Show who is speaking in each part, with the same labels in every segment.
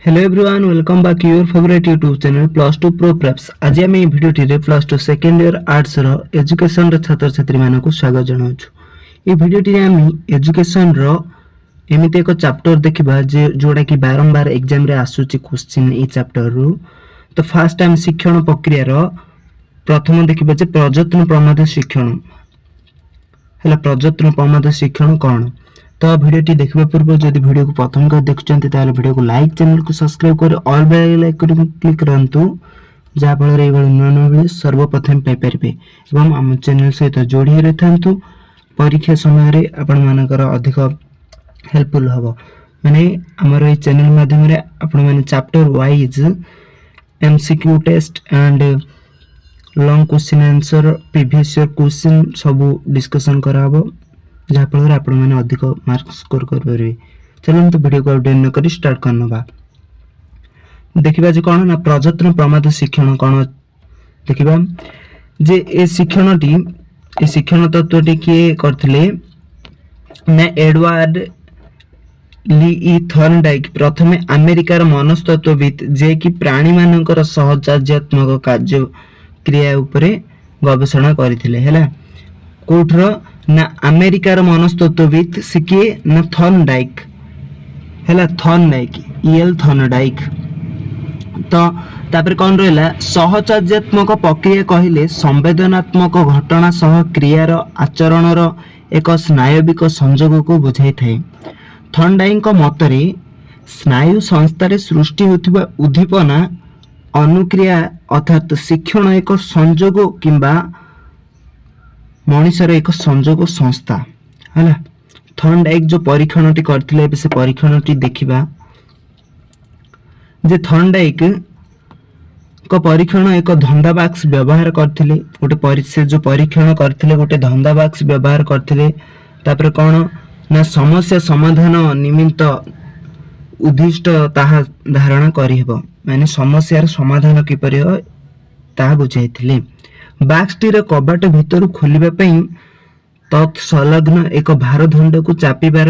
Speaker 1: Hello everyone welcome back your favourite YouTube channel plus two pro preps. आज आम ये video plus two second year arts education छात्र छात्री मानक स्वागत जनाऊँ। ये भिडियो आम एजुकेशन एमती एक चैप्टर देखा जोड़ा कि बारंबार एग्जाम रे आसूची क्वेश्चन ये चैप्टर रु। तो फास्ट टाइम शिक्षण प्रक्रिया प्रथम देखा प्रजत्न प्रमाद शिक्षण है। प्रजत्न प्रमाद शिक्षण कौन? तो वीडियो देखा पूर्व जब वीडियो को प्रथम कर देखुंत वीडियो को लाइक चैनल को सब्सक्राइब कर ऑल बेल आइकन क्लिक करंतु जहाँफल ये नुआ नुआ वीडियो सर्वप्रथम पाइपर एवं आम चैनल सहित जोड़ी रही परीक्षा समय आपण मानकर अधिक हेल्पफुल हम माने आमर ये चैनल माध्यम आपण मैंने chapter wise MCQ test and long question answer previous year question सब डिस्कशन कराबो जहाँफल आपण मैंने अधिक मार्क स्कोर करेंगे। चलो तो वीडियो को अपडेट न कर स्टार्ट करना देखा जे कौन ना प्रजत्न प्रमाद शिक्षण कौन देखा जे ए शिक्षण तत्वटी किए करथिले ना एडवार्ड ली थर्नडाइक प्रथमे अमेरिकार मनस्तत्वविद जे कि प्राणी मानकर सहचार्यात्मक कार्य क्रिया उपरे गवेषणा करथिले हैला। कोठर ना अमेरिकार मनस्तत्वविद से किए ना थर्नडाइक हैला। थर्नडाइक ईएल थर्नडाइक तो तापर कौन रहा सहचार्यात्मक प्रक्रिया कहले संवेदनात्मक घटना सह क्रियार आचरणर एक स्नायविक संयोग को बुझाई थाए। थर्नडाइक मतरे स्नायु संस्थारे सृष्टि होतिबा उद्दीपना अनुक्रिया अर्थात शिक्षण एक संयोग किंबा मनुष्यर एक संयोग संस्था है। थर्नडाइक जो परीक्षण टी करथिले से परीक्षण टी देखिबा जे थर्नडाइक को परीक्षण एक धंदा बॉक्स व्यवहार करथिले गोटे से जो परीक्षण करथिले गोटे धंदा बॉक्स व्यवहार करथिले। तापर कौन ना समस्या समाधान निमित्त उद्दिष्ट ताहा धारणा करिहेबो माने समस्यार समाधान किपरि हो ताहा बुझाइथिले। बॉक्सटीर कबाट भितर खोलिबा पई तत्संलग्न एक भारदंड को चापिबार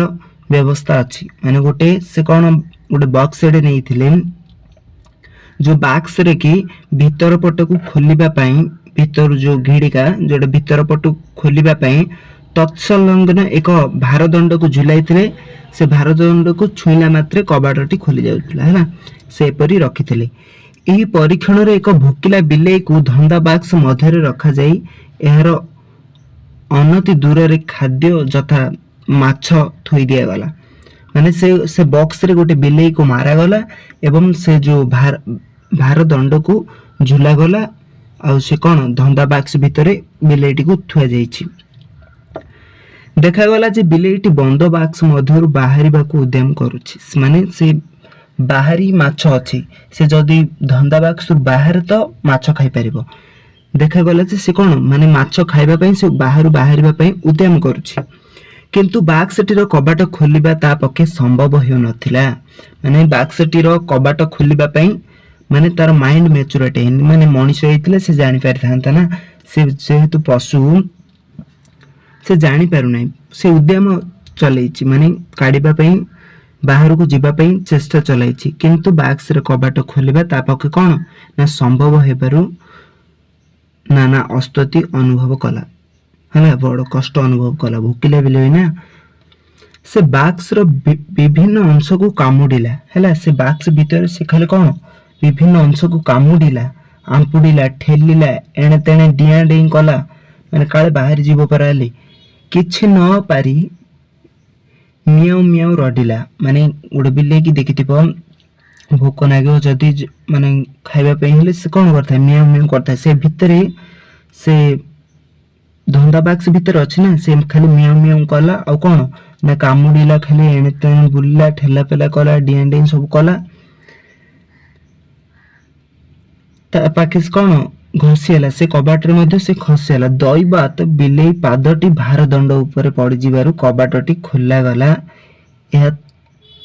Speaker 1: व्यवस्था अछि माने गोटे से कौन गोटे बॉक्स एडे नैथिले जो बॉक्स रे कि भीतर पट को खोलिबा पई भीतर जो घिड़िका जोडे भीतर पट खोलिबा पई तत्संलग्न एक भारदंड को झुलाइथिले। से भारदंड को छुईला मात्रे कबाटटी खोली जाउथिला हैला से परी रखिथिले। यही परीक्षण रे एक भोकिला बिलेई को धंदा बॉक्स मध्य रखा जाई एहार अनति दूर रे खाद्य जथा माछ थोई दिया गला माने से बॉक्स रे गोटे बिलेई को मारा गला एवं से जो भारदंड को झुला गला आ से कौन धंदा बॉक्स भितरे बिलेईटी को थुआ जाईछि। देखा गला जे बिलेईटी बंद बॉक्स मध्य बाहरिबा को उद्यम करूछि माने से बाहरी माछ अच्छी से जदि धंदा बॉक्स बाहर तो माछ खाई परिबो। देखा गला जे से कौन माने माछ खाइबा पई से बाहर बाहरिबा पई उद्यम करूछि किंतु बॉक्सटीर कबाट खोलिबा ता पक्षे संभव हो नथिला माने बॉक्सटीर कबाट खोलिबा पई माने तार माइंड मैच्योरिटी माने मनुष्य हेतिले से जानि पारथांता ना से जेहेतु पशु से जानि पारु नै से उद्यम चलैछि माने काढिबा पई बाहर को जीवा पई चेष्टा चलाइछि किंतु बॉक्स रे कबाट खोलिबा ता पक्षे कौन ना संभव हेबारु नाना अस्तित्व अनुभव कला है बड़ कष्ट अनुभव कला भोकिला बिले ना से बॉक्स रो विभिन्न अंश को कामुडिला हैला। से बॉक्स भीतर से खाली कौन विभिन्न अंश को कामुडिला आंपुडिला ठेलिला एणे तेणे डिया डेई कला माने काले बाहर जीव पराली किछि न पारी मियाऊ मियाऊ रडिला माने गोटे बिले की देखि भोक नागे जदि माने खाइबा पे हेले से कौन करता है मियाऊ मियाऊ करता है से भितरे से धंदा बॉक्स भीतर अच्छे ना से खाली मियाऊ मियाऊ कला आ कौन ना कामुडिला खाली एणे तेणे बुलिला ठेला पेला कला डिया डिया सब कला ता पाखे कौन घसीला से कबाटर मध्य से खसीला दैवात बिलेई पादटी भारदंड उपरे पड़ जिबारु कबाटटी खोला गला यह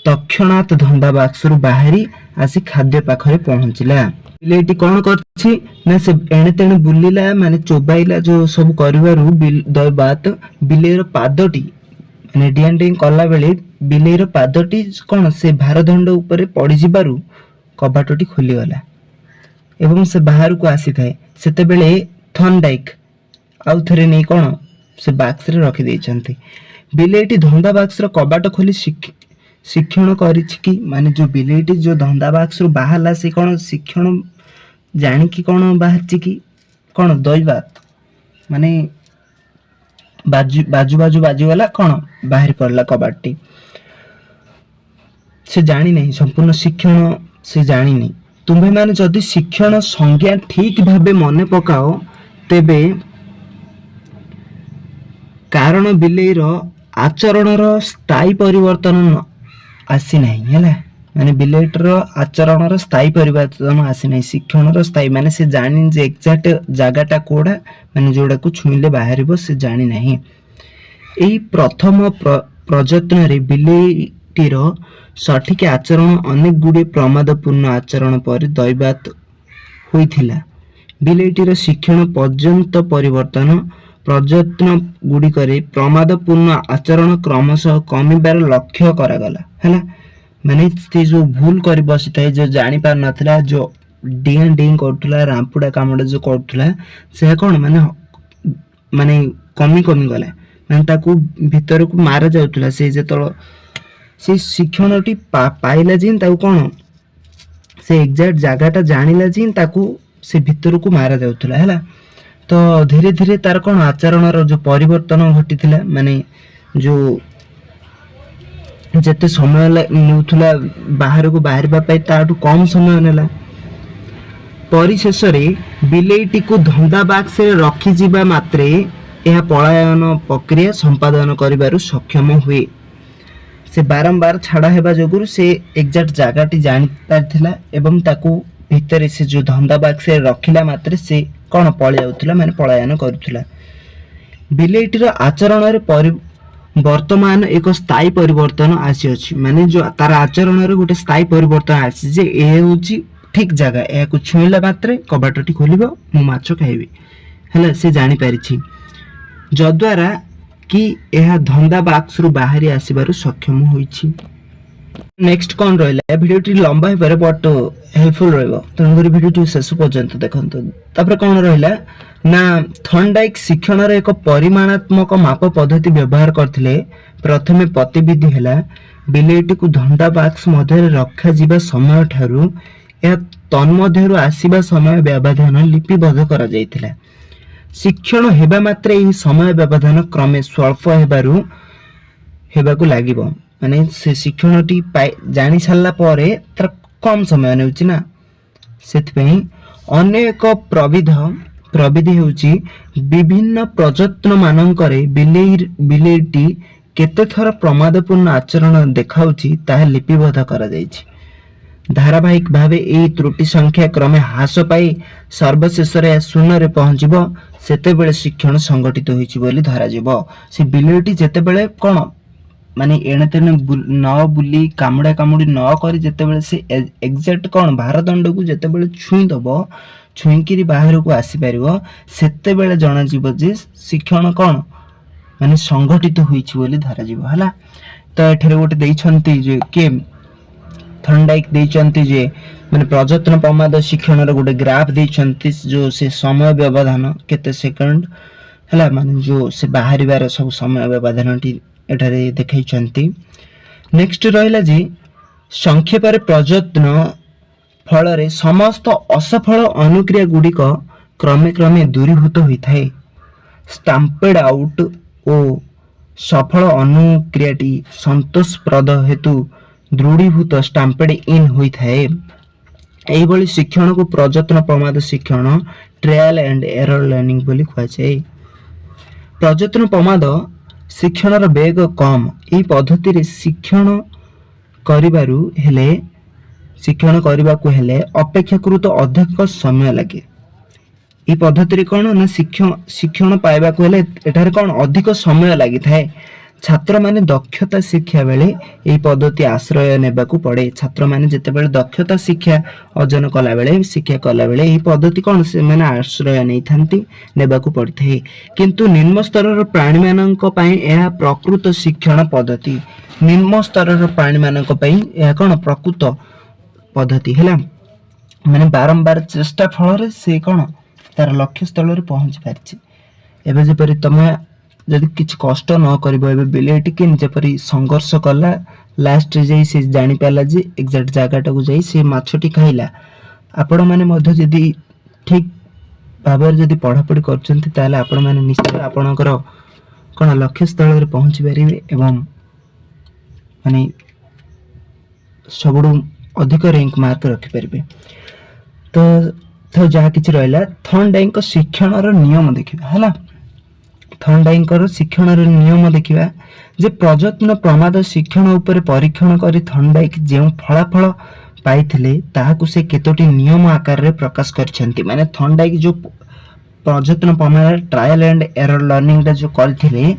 Speaker 1: तक्षणात धंदा बॉक्स रु बाहरी आसी खाद्य पाखरे पहुंचला। बिलेईटी कौन करछि ना से एणे तेणे बुलिला माने चोबाइला जो सब करिवारु दैवात बिलेईर पादटी ମାନେ ଡିଆଁ ଡେଇଁ କଲା ବେଳେ ବିଲେଇର ପାଦଟି କ'ଣ ସେ ଭାରଦଣ୍ଡ ଉପରେ ପଡ଼ିଯିବାରୁ କବାଟଟି ଖୋଲିଗଲା ଏବଂ ସେ ବାହାରକୁ ଆସିଥାଏ। ସେତେବେଳେ ଥର୍ନଡାଇକ୍ ଆଉ ଥରେ ନେଇ କ'ଣ ସେ ବାକ୍ସରେ ରଖିଦେଇଛନ୍ତି। ବିଲେଇଟି ଧନ୍ଦା ବାକ୍ସର କବାଟ ଖୋଲି ଶିକ୍ଷଣ କରିଛି କି? ମାନେ ଯୋଉ ବିଲେଇଟି ଯୋଉ ଧନ୍ଦା ବାକ୍ସରୁ ବାହାରିଲା ସେ କ'ଣ ଶିକ୍ଷଣ ଜାଣିକି କ'ଣ ବାହାରିଛି କି? କ'ଣ ଦୈବାତ ମାନେ ବାଜିଗଲା କ'ଣ ବାହାରି ପଡ଼ିଲା କବାଟଟି। ସେ ଜାଣିନାହିଁ, ସମ୍ପୂର୍ଣ୍ଣ ଶିକ୍ଷଣ ସେ ଜାଣିନି। ତୁମ୍ଭେମାନେ ଯଦି ଶିକ୍ଷଣ ସଂଜ୍ଞା ଠିକ ଭାବେ ମନେ ପକାଅ ତେବେ କାରଣ ବିଲେଇର ଆଚରଣର ସ୍ଥାୟୀ ପରିବର୍ତ୍ତନ ଆସିନାହିଁ ହେଲା। ମାନେ ବିଲେଇଟିର ଆଚରଣର ସ୍ଥାୟୀ ପରିବର୍ତ୍ତନ ଆସିନାହିଁ, ଶିକ୍ଷଣର ସ୍ଥାୟୀ ମାନେ ସେ ଜାଣିନି ଯେ ଏକ୍ଜାକ୍ଟ ଜାଗାଟା କୋଉଟା, ମାନେ ଯୋଉଟାକୁ ଛୁଇଁଲେ ବାହାରିବ ସେ ଜାଣିନାହିଁ। ଏହି ପ୍ରଥମ ପ୍ରଯତ୍ନରେ ବିଲେଇଟିର ସଠିକ ଆଚରଣ ଅନେକ ଗୁଡ଼ିଏ ପ୍ରମାଦପୂର୍ଣ୍ଣ ଆଚରଣ ପରେ ଦୈବାତ ହୋଇଥିଲା। ବିଲେଇଟିର ଶିକ୍ଷଣ ପର୍ଯ୍ୟନ୍ତ ପରିବର୍ତ୍ତନ ପ୍ରଯତ୍ନ ଗୁଡ଼ିକରେ ପ୍ରମାଦପୂର୍ଣ୍ଣ ଆଚରଣ କ୍ରମଶଃ କମିବାର ଲକ୍ଷ୍ୟ କରାଗଲା ହେଲା। ମାନେ ସେ ଯୋଉ ଭୁଲ କରି ବସିଥାଏ, ଯୋଉ ଜାଣି ପାରୁନଥିଲା, ଯୋଉ ଡିଆଁ ଡେଇଁ କରୁଥିଲା, ରାମ୍ପୁଡ଼ା କାମୁଡ଼ା ଯୋଉ କରୁଥିଲା, ସେ କ'ଣ ମାନେ କମି ଗଲା। ମାନେ ତାକୁ ଭିତରକୁ ମାରା ଯାଉଥିଲା। ସେ ଯେତେବେଳେ ସେ ଶିକ୍ଷଣଟି ପାଇଲା ଯେ ତାକୁ କ'ଣ ସେ ଏକ୍ଜାକ୍ଟ ଜାଗାଟା ଜାଣିଲା ଯେ ତାକୁ ସେ ଭିତରକୁ ମାରା ଯାଉଥିଲା ହେଲା। ତ ଧୀରେ ଧୀରେ ତାର କ'ଣ ଆଚରଣର ଯୋଉ ପରିବର୍ତ୍ତନ ଘଟିଥିଲା, ମାନେ ଯୋଉ ଯେତେ ସମୟ ନେଉଥିଲା ବାହାରକୁ ବାହାରିବା ପାଇଁ ତାଠୁ କମ ସମୟ ନେଲା। ପରିଶେଷରେ ବିଲେଇଟିକୁ ଧନ୍ଦା ବାକ୍ସରେ ରଖିଯିବା ମାତ୍ରେ ଏହା ପଳାୟନ ପ୍ରକ୍ରିୟା ସମ୍ପାଦନ କରିବାରୁ ସକ୍ଷମ ହୁଏ। ସେ ବାରମ୍ବାର ଛାଡ଼ ହେବା ଯୋଗୁରୁ ସେ ଏକ୍ଜାକ୍ଟ ଜାଗାଟି ଜାଣିପାରିଥିଲା ଏବଂ ତାକୁ ଭିତରେ ସେ ଯୋଉ ଧନ୍ଦା ବାକ୍ସରେ ରଖିଲା ମାତ୍ରେ ସେ କ'ଣ ପଳେଇ ଯାଉଥିଲା, ମାନେ ପଳାୟନ କରୁଥିଲା। ବିଲେଇଟିର ଆଚରଣରେ ବର୍ତ୍ତମାନ ଏକ ସ୍ଥାୟୀ ପରିବର୍ତ୍ତନ ଆସିଅଛି। ମାନେ ଯୋଉ ତାର ଆଚରଣରେ ଗୋଟେ ସ୍ଥାୟୀ ପରିବର୍ତ୍ତନ ଆସିଛି ଯେ ଏ ହେଉଛି ଠିକ ଜାଗା, ଏହାକୁ ଛୁଇଁଲା ମାତ୍ରେ କବାଟଟି ଖୋଲିବ, ମୁଁ ମାଛ ଖାଇବି ହେଲା। ସେ ଜାଣିପାରିଛି ଯଦ୍ୱାରା କି ଏହା ଧନ୍ଦା ବାକ୍ସରୁ ବାହାରି ଆସିବାରୁ ସକ୍ଷମ ହୋଇଛି। ନେକ୍ସଟ କ'ଣ ରହିଲା, ଭିଡ଼ିଓଟି ଲମ୍ବା ହେଇପାରେ ବଟ୍ ହେଲ୍ପଫୁଲ୍ ରହିବ, ତେଣୁକରି ଭିଡ଼ିଓଟି ଶେଷ ପର୍ଯ୍ୟନ୍ତ ଦେଖନ୍ତୁ। ତାପରେ କ'ଣ ରହିଲା ନା ଥର୍ନଡାଇକ୍ ଶିକ୍ଷଣର ଏକ ପରିମାଣାତ୍ମକ ମାପ ପଦ୍ଧତି ବ୍ୟବହାର କରିଥିଲେ। ପ୍ରଥମେ ପ୍ରତିବିଧି ହେଲା ବିଲେଇଟିକୁ ଧନ୍ଦା ବାକ୍ସ ମଧ୍ୟରେ ରଖାଯିବା ସମୟ ଠାରୁ ଏହା ତନ୍ମଧ୍ୟରୁ ଆସିବା ସମୟ ବ୍ୟବଧାନ ଲିପିବଦ୍ଧ କରାଯାଇଥିଲା। ଶିକ୍ଷଣ ହେବା ମାତ୍ରେ ଏହି ସମୟ ବ୍ୟବଧାନ କ୍ରମେ ସ୍ୱଳ୍ପ ହେବାକୁ ଲାଗିବ। ମାନେ ସେ ଶିକ୍ଷଣଟି ଜାଣି ସାରିଲା ପରେ ତାର କମ ସମୟ ନେଉଛି ନା, ସେଥିପାଇଁ ଅନ୍ୟ ଏକ ପ୍ରବିଧି ହେଉଛି ବିଭିନ୍ନ ପ୍ରଯତ୍ନ ମାନଙ୍କରେ ବିଲେଇଟି କେତେଥର ପ୍ରମାଦପୂର୍ଣ୍ଣ ଆଚରଣ ଦେଖାଉଛି ତାହା ଲିପିବଦ୍ଧ କରାଯାଇଛି। ଧାରାବାହିକ ଭାବେ ଏହି ତ୍ରୁଟି ସଂଖ୍ୟା କ୍ରମେ ହ୍ରାସ ପାଇ ସର୍ବଶେଷରେ ଶୂନ୍ୟରେ ପହଞ୍ଚିବ। ସେତେବେଳେ ଶିକ୍ଷଣ ସଂଗଠିତ ହୋଇଛି ବୋଲି ଧରାଯିବ। ସେ ବିଲେଇଟି ଯେତେବେଳେ କ'ଣ ମାନେ ଏଣେ ତେଣେ ନ ବୁଲି କାମୁଡ଼ା କାମୁଡ଼ି ନ କରି ଯେତେବେଳେ ସେ ଏକ୍ଜାକ୍ଟ କ'ଣ ଭାରଦଣ୍ଡକୁ ଯେତେବେଳେ ଛୁଇଁଦବ, ଛୁଇଁକିରି ବାହାରକୁ ଆସିପାରିବ, ସେତେବେଳେ ଜଣାଯିବ ଯେ ଶିକ୍ଷଣ କ'ଣ ମାନେ ସଂଗଠିତ ହୋଇଛି ବୋଲି ଧରାଯିବ ହେଲା। ତ ଏଠାରେ ଗୋଟେ ଦେଇଛନ୍ତି ଯେ କିଏ ଥର୍ନଡାଇକ୍ ଦେଇଛନ୍ତି ଯେ ମାନେ ପ୍ରଯତ୍ନ ପ୍ରମାଦ ଶିକ୍ଷଣର ଗୋଟେ ଗ୍ରାଫ ଦେଇଛନ୍ତି, ଯୋଉ ସେ ସମୟ ବ୍ୟବଧାନ କେତେ ସେକେଣ୍ଡ ହେଲା, ମାନେ ଯୋଉ ସେ ବାହାରିବାର ସବୁ ସମୟ ବ୍ୟବଧାନଟି ଏଠାରେ ଦେଖାଇଛନ୍ତି। ନେକ୍ସଟ ରହିଲା ଯେ ସଂକ୍ଷେପରେ ପ୍ରଯତ୍ନ ଫଳରେ ସମସ୍ତ ଅସଫଳ ଅନୁକ୍ରିୟା ଗୁଡ଼ିକ କ୍ରମେ କ୍ରମେ ଦୂରୀଭୂତ ହୋଇଥାଏ। ଷ୍ଟାମ୍ପେଡ୍ ଆଉଟ୍ ଓ ସଫଳ ଅନୁକ୍ରିୟାଟି ସନ୍ତୋଷପ୍ରଦ ହେତୁ ଦୃଢ଼ୀଭୂତ ଷ୍ଟାମ୍ପେଡ୍ ଇନ୍ ହୋଇଥାଏ। ଏହିଭଳି ଶିକ୍ଷଣକୁ ପ୍ରଯତ୍ନ ପ୍ରମାଦ ଶିକ୍ଷଣ ଟ୍ରାଏଲ୍ ଆଣ୍ଡ ଏରର ଲର୍ଣ୍ଣିଂ ବୋଲି କୁହାଯାଏ। ପ୍ରଯତ୍ନ ପ୍ରମାଦ ଶିକ୍ଷଣର ବେଗ କମ୍। ଏହି ପଦ୍ଧତିରେ ଶିକ୍ଷଣ କରିବାକୁ ହେଲେ ଅପେକ୍ଷାକୃତ ଅଧିକ ସମୟ ଲାଗେ। ଏହି ପଦ୍ଧତିରେ କ'ଣ ନା ଶିକ୍ଷଣ ପାଇବାକୁ ହେଲେ ଏଠାରେ କ'ଣ ଅଧିକ ସମୟ ଲାଗିଥାଏ। छात्र माने दक्षता शिक्षा बेले एही पद्धति आश्रय नेबाकू पड़े। छात्र माने जेतेबेले दक्षता शिक्षा अर्जन कला बेले शिक्षा कला बेले एही पद्धति कोन से माने आश्रय नै थांती नेबाकू पड़थे। किंतु निम्न स्तर प्राणी मानक पई एहा प्रकृत शिक्षण पद्धति। निम्न स्तर प्राणी मानक पई एहा कोन प्रकृत पद्धति हैला। माने बारंबार चेष्टा फल से कोन तार लक्ष्य स्थल रे पहुंच पारछि। एबे जेपरि तमे जदि किछ कष्ट न करबो एबे बिलेटी के जेपरि संघर्ष कला लास्ट रे जाई से जानि पाला जे एग्जैक्ट जागाटा को जाई से माछटी खाइला। आपण माने मध्य जदि ठीक भाबर जदि पढ़ा पढ़ी करछन्ती ताले आपण माने निश्चय आपणकर कोन लक्ष्य स्थल रे पहुंची परिबे एवं माने सबडू अधिक रैंक मार्क रखि परिबे। तो जहाँ किसी रहा थर्नडाइक शिक्षण नियम देखा है। थर्नडाइक शिक्षण नियम देखा जे प्रयत्न प्रमाद शिक्षण उपर परीक्षण कर थर्नडाइक जो फलाफल पाई ताकू से केतोटी नियम आकार रे प्रकाश करछंती। माने थर्नडाइक जो प्रयत्न प्रमाद ट्रायल एंड एरर लर्निंग जो करथिले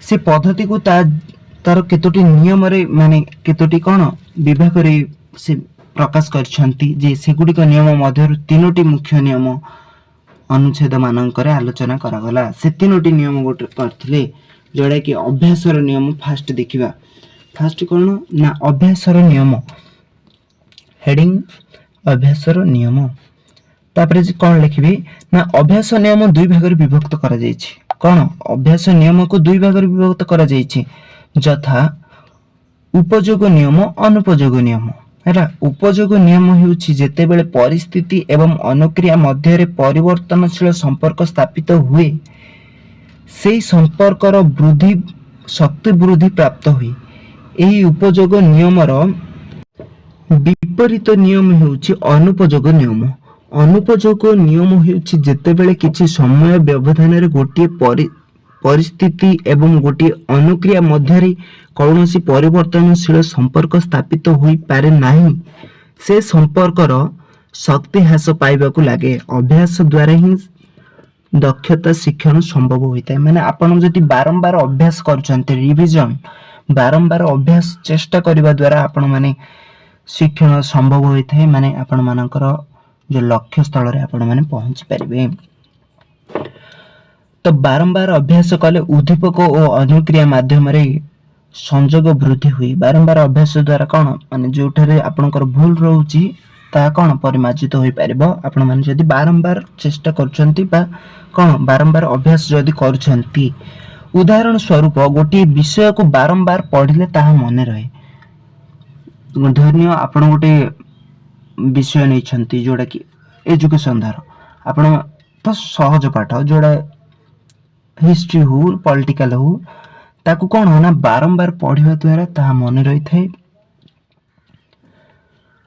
Speaker 1: से पद्धति को तार केतोटी नियम रे माने केतोटी कोन विभाग रे से प्रकाश करछंती जे सेगुडी नियम मध्य तीनोटी मुख्य नियम अनुच्छेद मानक आलोचना करागला। से तीनोटी नियम गोटे करथिले जोड़ा कि अभ्यासर नियम फास्ट देखिबा। फास्ट कोन ना अभ्यासर नियम हेडिंग अभ्यासर नियम तापरे जे कोन लिखिबे ना अभ्यास नियम दुई भाग रे विभक्त करा जायछि। कोन अभ्यास नियम को दुई भाग रे विभक्त करा जायछि यथा उपयोग नियम अनुपयोग नियम हैला। उपयोग नियम हेउछि जेतेबेले परिस्थिति एवं अनुक्रिया मध्य रे परिवर्तनशील संपर्क स्थापित हुए सेही संपर्कर वृद्धि शक्ति वृद्धि प्राप्त हुए। एही उपयोग नियमर विपरीत नियम हेउछि अनुपयोग नियम। अनुपयोग नियम हेउछि जेतेबेले किछि समय व्यवधान रे गोटिए परिस्थिति एवं गोटिए अनुक्रिया मध्य रे कौनसी परिवर्तनशील संपर्क स्थापित हुई पारे नाही से संपर्कर शक्ति ह्रास पाइबाकू लागे। अभ्यास द्वारा ही दक्षता शिक्षण संभव होता है। माने आपण जदि बारंबार अभ्यास करछन्ते रिवीजन बारंबार अभ्यास चेष्टा करबा द्वारा आपण माने शिक्षण संभव होता है। माने आपण मानकर जो लक्ष्य स्थल रे आपण माने पहुंची परिबे। तो बारंबार अभ्यास कले उद्दीपक और अनुक्रिया माध्यम रे संयोग वृद्धि हुई। बारंबार अभ्यास द्वारा कौन माने जोठारे आपनकर भूल रहउची ता कौन परिमार्जित होई परिबो। आपण माने जदि बारंबार चेष्टा करछन्ती बा कौन बारंबार अभ्यास जदि करछन्ती। उदाहरण स्वरूप गोटे विषय को बारंबार पढ़िले ताहा मने रहे। धन्य आपण गोटे विषय नै छन्ती जोडा कि एजुकेशन धर आपण तो सहज पाठ जोडा हिस्ट्री हो पॉलिटिकल हो ताकू कौन है ना बारंबार पढ़िबा द्वारा ताहा मने रही थे।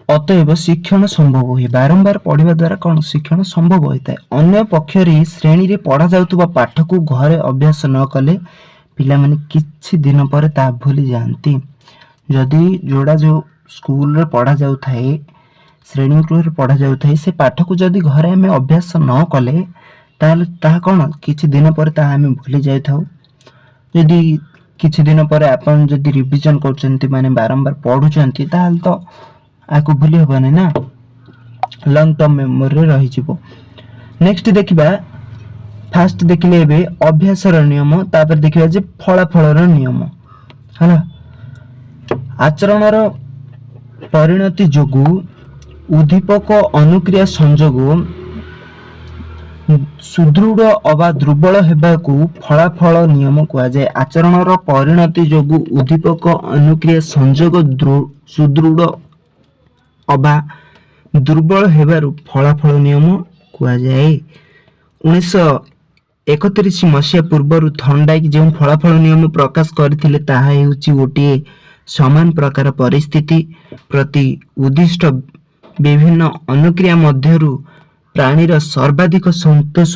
Speaker 1: अतएव शिक्षण संभव हुए। बारंबार पढ़िबा द्वारा कौन शिक्षण संभव होता है। अन्य पक्षरे श्रेणी रे पढ़ा जाउतबा पाठ को घरे अभ्यास न कले पिला माने किछि दिन पर ता भूली जानती। जदि जोड़ा जो स्कूल रे पढ़ा जाउ थाए श्रेणी गृह रे पढ़ा जाउ थाए से पाठ को जदि घरे हमें अभ्यास न कले ताले ता कौन किछि दिन पर ता हमें भूली जाय थाउ। यदि किछि दिन पर आपण जदि रिवीजन करछन्ती माने बारंबार पढुछन्ती ताल तो आको भूली होबने ना लॉन्ग टर्म मेमोरी रे रहि जिवो। नेक्स्ट देखिबा फास्ट देखिले एबे अभ्यासर नियम तापर देखिबा जे फलाफलर नियम हला। आचरणर परिणति जोगु उद्दीपक अनुक्रिया संयोग सुदृढ़ अबा दुर्बल हेबाकू फलाफल नियम कुआ जाय। आचरणर परिणति जोगु उद्दीपक अनुक्रिया संयोग सुदृढ़ अबा दुर्बल हेबारु फलाफल नियम कुआ जाय। 1931 मसीहा पूर्व थर्नडाइक जो फलाफल नियम प्रकाश करथिले ताहा हेउची गोटिए समान प्रकार परिस्थिति प्रति उद्दिष्ट विभिन्न अनुक्रिया मध्यरु प्राणीर सर्वाधिक संतोष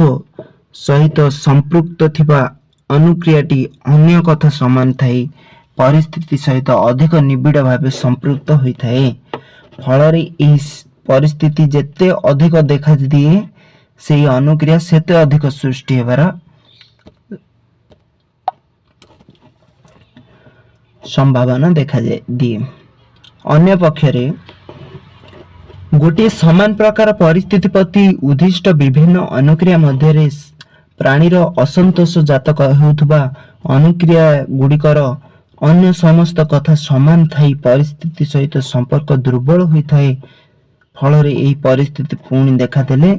Speaker 1: सहित संपृक्त थिबा अनुक्रियाटी अन्य कथा समान थाई परिस्थिति सहित अधिक निबिड़ भाव संपृक्त होई थाए। फलरे इस परिस्थिति जेते अधिक देखा दिए से अनुक्रिया सेते अधिक सृष्टि हेबार संभावना देखा दिए। अन्य पक्षरे गोटे समान प्रकार परिस्थिति प्रति उद्दिष्ट विभिन्न अनुक्रिया मध्य प्राणीर असंतोष जातक हेउथबा अनुक्रिया गुड़िकर अन्य समस्त कथा समान थाई परिस्थिति सहित संपर्क दुर्बल होइथाए। फल यही परिस्थिति पुणी देखा देले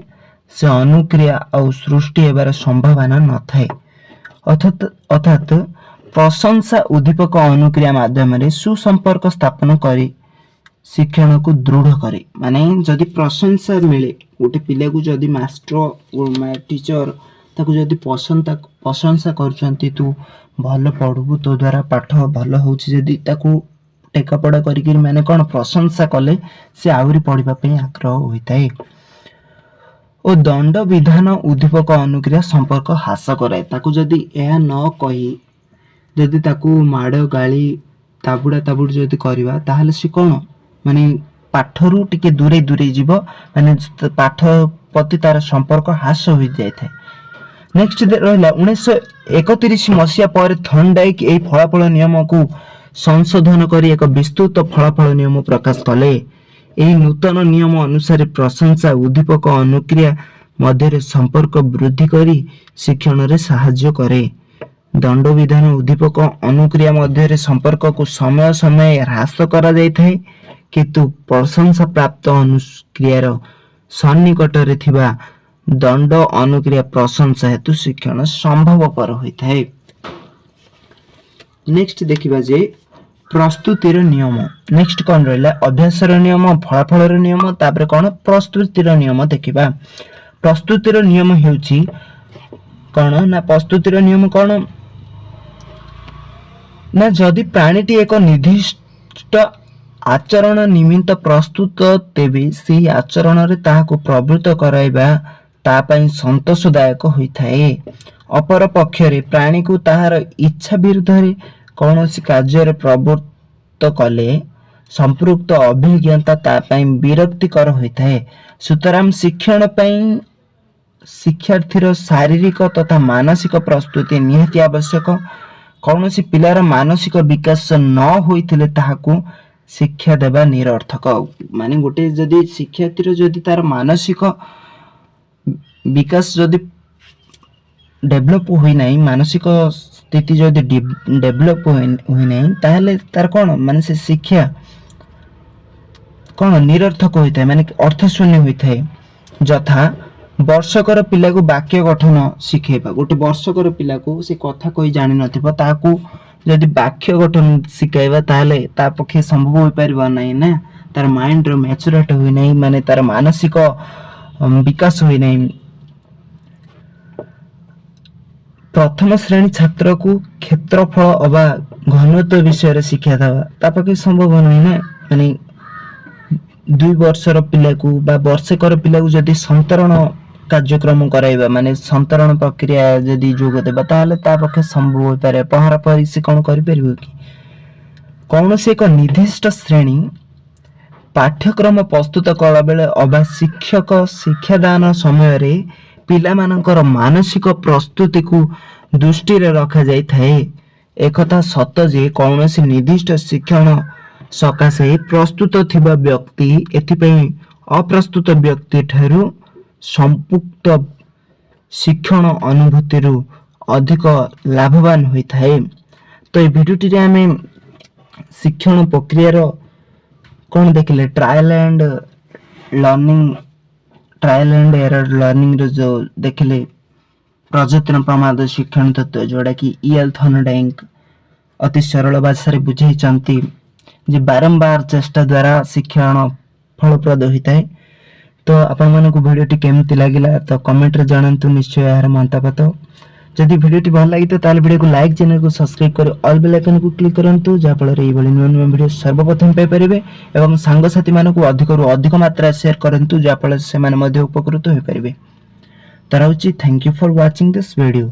Speaker 1: से अनुक्रिया और सृष्टि हेबार संभावना न थाए। अर्थात प्रशंसा उद्दीपक अनुक्रिया माध्यम सुसंपर्क स्थापन करी शिक्षण को दृढ़ करे। माने जदि प्रशंसा मिले गोटे पिला को जदि मास्टर टीचर ताको जदि प्रशंसा करछंती तू भल पढ़बू तो द्वारा पाठ भल होउछि जदि ताको टेका पड़ा करिक माने कोन प्रशंसा कले से आउरी पढ़िबा पे आग्रह होइताए। ओ दंड विधान उद्दीपक अनुक्रिया संपर्क हास कराए। ताको जदि एहा न कही जदि ताको माड़ गाली ताबुड़ा ताबुड़ जदि करबा ताहले से कोन माने पाठरू टिके दूरे दूरे जीव माने पाठ प्रति तार संपर्क हास होई जाय थाए। नेक्स्ट रहा 1931 मसीहा पर थर्नडाइक यही फलाफल नियम को संशोधन कर एक विस्तृत फलाफल नियम प्रकाश कले। यही नूतन नियम अनुसार प्रशंसा उद्दीपक अनुक्रिया मध्य संपर्क वृद्धि करी शिक्षण रे साहाय्य करे। दंड विधान उद्दीपक अनुक्रिया मध्य संपर्क को समय समय ह्रास करा जाय थाए किंतु प्रशंसा प्राप्त अनुक्रियार सन्निकट रे थिबा दंड अनुक्रिया प्रशंसा हेतु शिक्षण संभवपर होता है। नेक्स्ट देखिबा जे प्रस्तुतिर नियम। नेक्स्ट कौन रहा अभ्यासर नियम फलाफल नियम तापर कौन प्रस्तुतिर नियम देखिबा। प्रस्तुतिर नियम हेउची कौन ना प्रस्तुतिर नियम कौन ना जदि प्राणीटी एक निर्दिष्ट आचरण निमित्त प्रस्तुत तेबे से आचरण रे ताहाको प्रवृत्त कराइबा तापाई संतोषदायक होइथाए। अपर पक्षरे प्राणी को ताहार इच्छा विरुद्ध कौनसी कार्य प्रवृत्त कले संपृक्त अभिज्ञता तापाई विरक्तिकर होइथाए। सुतरां शिक्षण पाई शिक्षार्थीर शारीरिक तथा मानसिक प्रस्तुति निहाती आवश्यक। कौनसी पिलार मानसिक विकास न होइथिले ताहाको शिक्षा देबा निरर्थक। माने गोटे जदि शिक्षार्थीर जदि तार मानसिक विकास जदि डेभलप हुई नहीं मानसिक स्थिति जदि डेभलप हुई नहीं ताहले तार कौन माने से शिक्षा कौन निरर्थक होता है माने अर्थ शून्य होता है। जथा वर्षकर पिला को वाक्य गठन शिखेबा। गोटे वर्षकर पिला को से कथा कोई जानि नथिबो ताकू जदि वाक्य गठन शिखाइबा ताहले ता पक्षे संभव होई परिबा नहीं ना। तार माइंड रो मैच्योरिटी हुई नहीं माने तार मानसिक विकास हुई नहीं। प्रथम श्रेणी छात्र को क्षेत्रफल अबा घनत्व विषय शिक्षा देवा तापके संभव नहीं ना। माने 2 वर्षर पिला को बा वर्षकर पिला को जदि संतरण कार्यक्रम कराइबा माने संतरण प्रक्रिया जदि जोग देबा ताहले तापके संभव होई पारे। पहरा परि से कोन करि परिबो कि कौन से एक निर्दिष्ट श्रेणी पाठ्यक्रम प्रस्तुत कला बेले अबा शिक्षक शिक्षादान समय रे पिला मानकर मानसिक प्रस्तुति को दृष्टि रे रखा जाई थाए। एकथा सत जे कौनसी निर्दिष्ट शिक्षण सकाशे प्रस्तुत थिबा व्यक्ति एथिपई अप्रस्तुत व्यक्ति ठारू संपुक्त शिक्षण अनुभूति रु अधिक लाभवान होई थाए। तो ए भिडियोटी रे हमें शिक्षण प्रक्रिया रो कौन देखिले ट्रायल एंड एरर लर्निंग रो जो देखिले प्रजतन प्रमाद शिक्षण तत्व जोड़ा कि ईएल थर्नडाइक अति सरल भाषा रे बुझाई चंती जे बारंबार चेष्टा द्वारा शिक्षण फलप्रद होता है। तो आपण मानकु भिडियोटी केमती लागिला तो कमेंट रे जणांतु निश्चय यार मंतव्य। जदि भिडियोटी भल लागि तो ताले भिडियो को लाइक चैनल को सब्सक्राइब कर ऑल बेल आइकन को क्लिक करंतु जा फल रे एई भली नुवा नुवा भिडियो सर्वप्रथम पाई परिबे एवं सांग साथी मानकु अधिक रु अधिक मात्रा शेयर करंतु जा फल से माने मध्ये उपकृत होई परिबे। तरहुची thank you for watching this video.